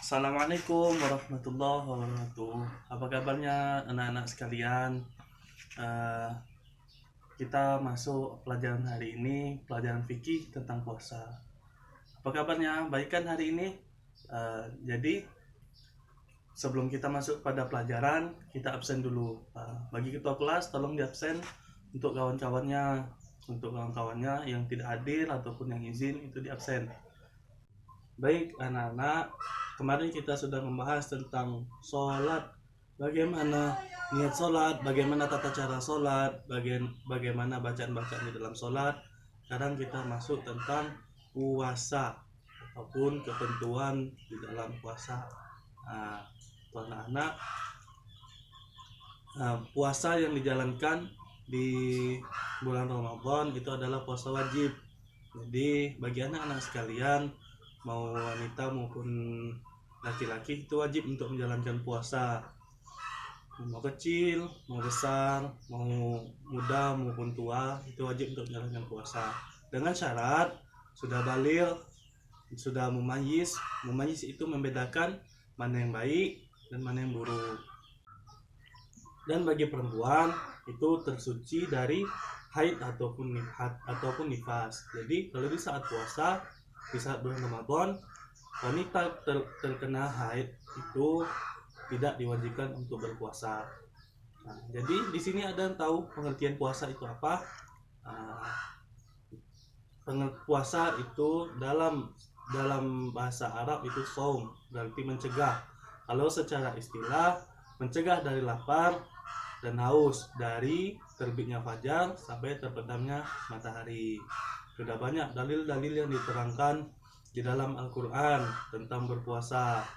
Assalamualaikum warahmatullahi wabarakatuh. Apa kabarnya anak-anak sekalian? Eh, kita masuk pelajaran hari ini, pelajaran fikih tentang puasa. Apa kabarnya? Baik kan hari ini? Jadi sebelum kita masuk pada pelajaran, kita absen dulu. Bagi ketua kelas, tolong di absen untuk kawan-kawannya yang tidak hadir ataupun yang izin itu di absen. Baik anak-anak, kemarin kita sudah membahas tentang sholat, bagaimana niat sholat, bagaimana tata cara sholat, bagaimana bacaan-bacaan di dalam sholat. Sekarang kita masuk tentang puasa ataupun ketentuan di dalam puasa. Nah, anak-anak, puasa yang dijalankan di bulan Ramadan itu adalah puasa wajib. Jadi bagi anak-anak sekalian, mau wanita maupun laki-laki itu wajib untuk menjalankan puasa. Mau kecil, mau besar, mau muda maupun tua itu wajib untuk menjalankan puasa. Dengan syarat sudah baligh, sudah mumayyiz. Mumayyiz itu membedakan mana yang baik dan mana yang buruk. Dan bagi perempuan itu tersuci dari haid ataupun nifas. Jadi kalau di saat puasa, di saat bulan Ramadan, wanita terkena haid itu tidak diwajibkan untuk berpuasa. Nah, jadi di sini ada yang tahu pengertian puasa itu apa? Puasa itu dalam bahasa Arab itu shaum, berarti mencegah. Kalau secara istilah, mencegah dari lapar dan haus dari terbitnya fajar sampai terbenamnya matahari. Sudah banyak dalil-dalil yang diterangkan di dalam Al-Quran tentang berpuasa.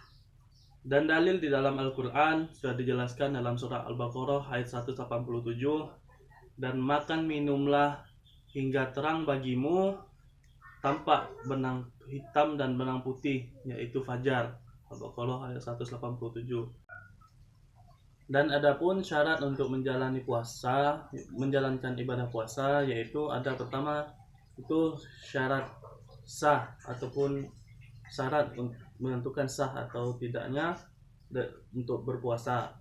Dan dalil di dalam Al-Quran sudah dijelaskan dalam surah Al-Baqarah ayat 187. Dan makan minumlah hingga terang bagimu tampak benang hitam dan benang putih, yaitu fajar. Al-Baqarah ayat 187. Dan adapun syarat untuk menjalankan ibadah puasa, yaitu ada pertama itu syarat sah ataupun syarat menentukan sah atau tidaknya untuk berpuasa.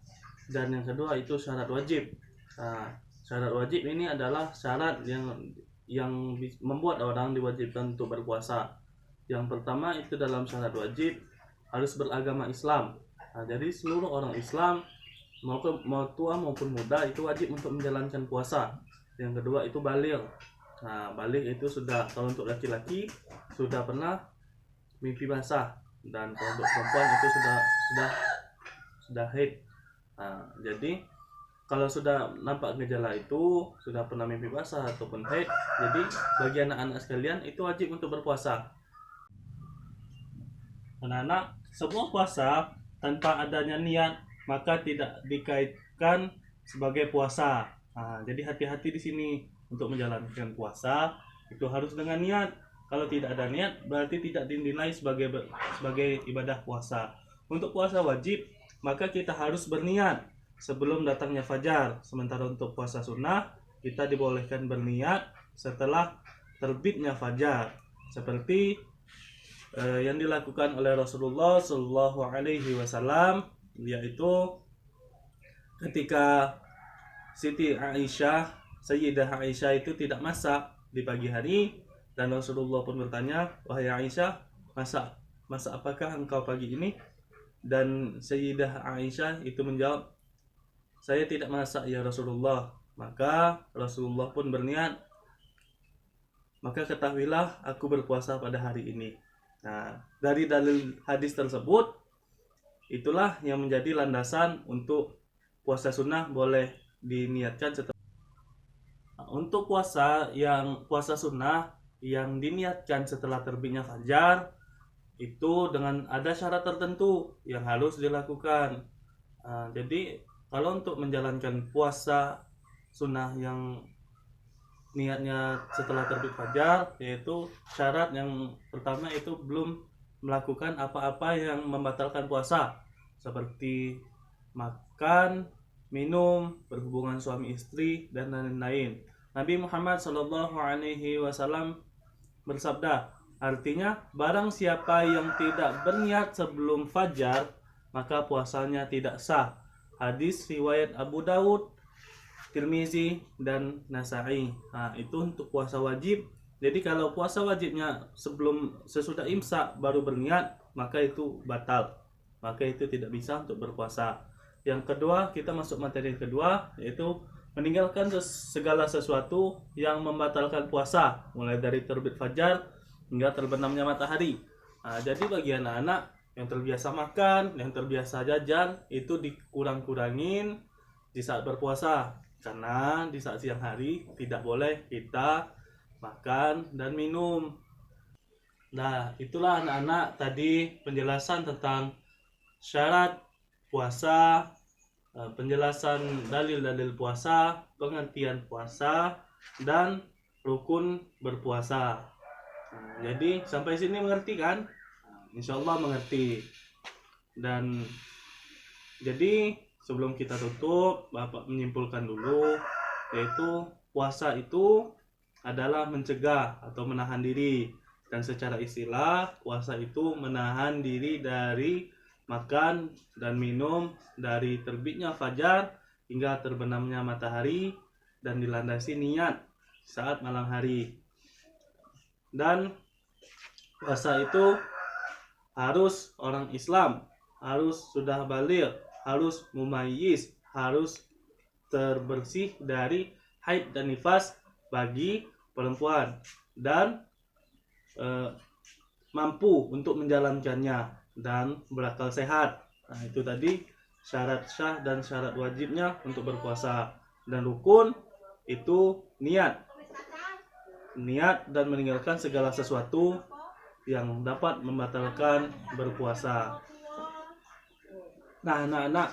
Dan yang kedua itu syarat wajib. Syarat wajib ini adalah syarat yang membuat orang diwajibkan untuk berpuasa. Yang pertama itu dalam syarat wajib harus beragama Islam. Jadi seluruh orang Islam mau tua maupun muda itu wajib untuk menjalankan puasa. Yang kedua itu baligh. Baligh itu sudah, kalau untuk laki-laki sudah pernah mimpi basah, dan kalau untuk perempuan itu sudah haid. Jadi kalau sudah nampak gejala itu sudah pernah mimpi basah ataupun haid, jadi bagi anak-anak sekalian itu wajib untuk berpuasa. Anak-anak, semua puasa tanpa adanya niat maka tidak dikaitkan sebagai puasa. Jadi hati-hati di sini. Untuk menjalankan puasa itu harus dengan niat. Kalau tidak ada niat berarti tidak dinilai sebagai ibadah puasa. Untuk puasa wajib maka kita harus berniat sebelum datangnya fajar. Sementara untuk puasa sunnah kita dibolehkan berniat setelah terbitnya fajar, seperti yang dilakukan oleh Rasulullah Shallallahu Alaihi Wasallam, yaitu ketika Sayyidah Aisyah itu tidak masak di pagi hari, dan Rasulullah pun bertanya, "Wahai Aisyah, masak apakah engkau pagi ini?" Dan Sayyidah Aisyah itu menjawab, "Saya tidak masak ya Rasulullah." Maka Rasulullah pun berniat, "Maka ketahuilah aku berpuasa pada hari ini." Nah, dari dalil hadis tersebut, itulah yang menjadi landasan untuk puasa sunnah boleh diniatkan setelah. Untuk puasa sunnah yang diniatkan setelah terbitnya fajar itu dengan ada syarat tertentu yang harus dilakukan. Jadi kalau untuk menjalankan puasa sunnah yang niatnya setelah terbit fajar, yaitu syarat yang pertama itu belum melakukan apa-apa yang membatalkan puasa, seperti makan, minum, berhubungan suami istri, dan lain-lain. Nabi Muhammad Shallallahu Alaihi Wasallam bersabda, Artinya barang siapa yang tidak berniat sebelum fajar maka puasanya tidak sah. Hadis riwayat Abu Daud, Tirmizi dan Nasai. Nah, itu untuk puasa wajib. Jadi kalau puasa wajibnya sesudah imsak baru berniat, maka itu batal. Maka itu tidak bisa untuk berpuasa. Yang kedua, kita masuk materi kedua, yaitu meninggalkan segala sesuatu yang membatalkan puasa, mulai dari terbit fajar hingga terbenamnya matahari. Nah, jadi bagi anak-anak yang terbiasa makan, yang terbiasa jajan, itu dikurang-kurangin di saat berpuasa. Karena di saat siang hari tidak boleh kita makan dan minum. Nah, itulah anak-anak tadi penjelasan tentang syarat puasa, penjelasan dalil-dalil puasa, pengertian puasa, dan rukun berpuasa. Jadi sampai sini mengerti kan? Insya Allah mengerti. Dan jadi sebelum kita tutup, Bapak menyimpulkan dulu, yaitu puasa itu adalah mencegah atau menahan diri. Dan secara istilah, puasa itu menahan diri dari makan dan minum dari terbitnya fajar hingga terbenamnya matahari dan dilandasi niat saat malam hari. Dan puasa itu harus orang Islam, harus sudah baligh, harus mumayyiz, harus terbersih dari haid dan nifas bagi perempuan dan mampu untuk menjalankannya dan berakal sehat. Nah, itu tadi syarat syah dan syarat wajibnya untuk berpuasa. Dan rukun itu niat dan meninggalkan segala sesuatu yang dapat membatalkan berpuasa. Nah, anak-anak,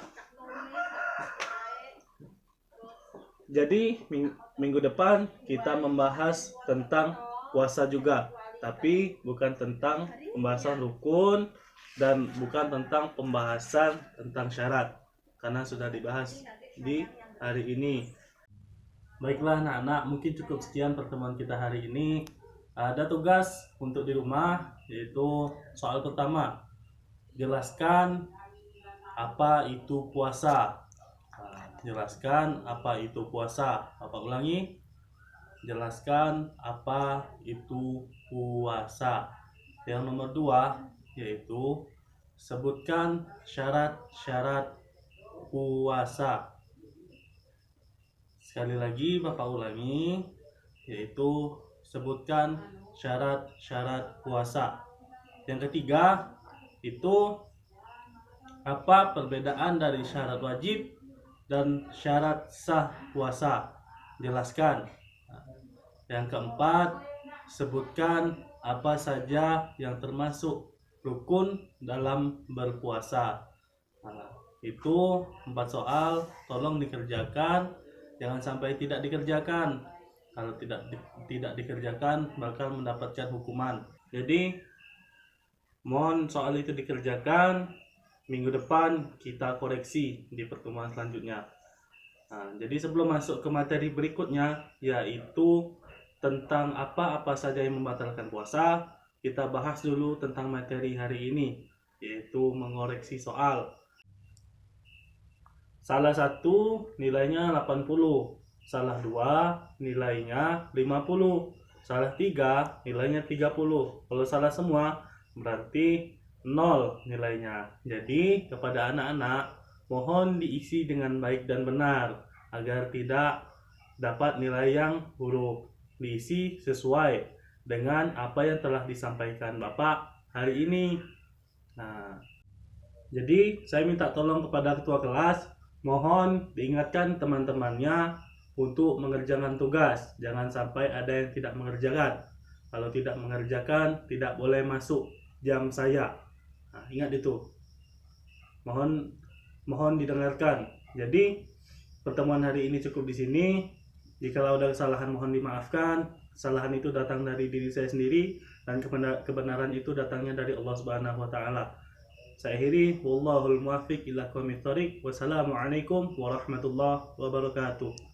jadi minggu depan kita membahas tentang puasa juga, tapi bukan tentang pembahasan rukun dan bukan tentang pembahasan tentang syarat, karena sudah dibahas di hari ini. Baiklah anak-anak, mungkin cukup sekian pertemuan kita hari ini. Ada tugas untuk di rumah, yaitu soal pertama, jelaskan apa itu puasa. Jelaskan apa itu puasa. Bapak ulangi, jelaskan apa itu puasa. Yang nomor 2 yaitu sebutkan syarat-syarat puasa. Sekali lagi Bapak ulangi, yaitu sebutkan syarat-syarat puasa. Yang ketiga itu apa perbedaan dari syarat wajib dan syarat sah puasa. Jelaskan. Yang keempat, sebutkan apa saja yang termasuk rukun dalam berpuasa. Nah, itu 4 soal, tolong dikerjakan, jangan sampai tidak dikerjakan. Kalau tidak dikerjakan bakal mendapatkan hukuman. Jadi mohon soal itu dikerjakan. Minggu depan kita koreksi di pertemuan selanjutnya. Nah, jadi sebelum masuk ke materi berikutnya, yaitu tentang apa-apa saja yang membatalkan puasa, kita bahas dulu tentang materi hari ini, yaitu mengoreksi soal. Salah 1 nilainya 80, salah 2 nilainya 50, salah 3 nilainya 30. Kalau salah semua berarti 0 nilainya. Jadi kepada anak-anak mohon diisi dengan baik dan benar agar tidak dapat nilai yang buruk. Diisi sesuai dengan apa yang telah disampaikan Bapak hari ini. Nah, jadi saya minta tolong kepada ketua kelas, mohon diingatkan teman-temannya untuk mengerjakan tugas. Jangan sampai ada yang tidak mengerjakan. Kalau tidak mengerjakan, tidak boleh masuk jam saya. Nah, ingat itu. Mohon didengarkan. Jadi pertemuan hari ini cukup di sini. Jika ada kesalahan mohon dimaafkan. Kesalahan itu datang dari diri saya sendiri dan kebenaran itu datangnya dari Allah Subhanahu wa taala. Saya akhiri, wallahul muwaffiq ila aqwamit thoriq. Wassalamualaikum warahmatullahi wabarakatuh.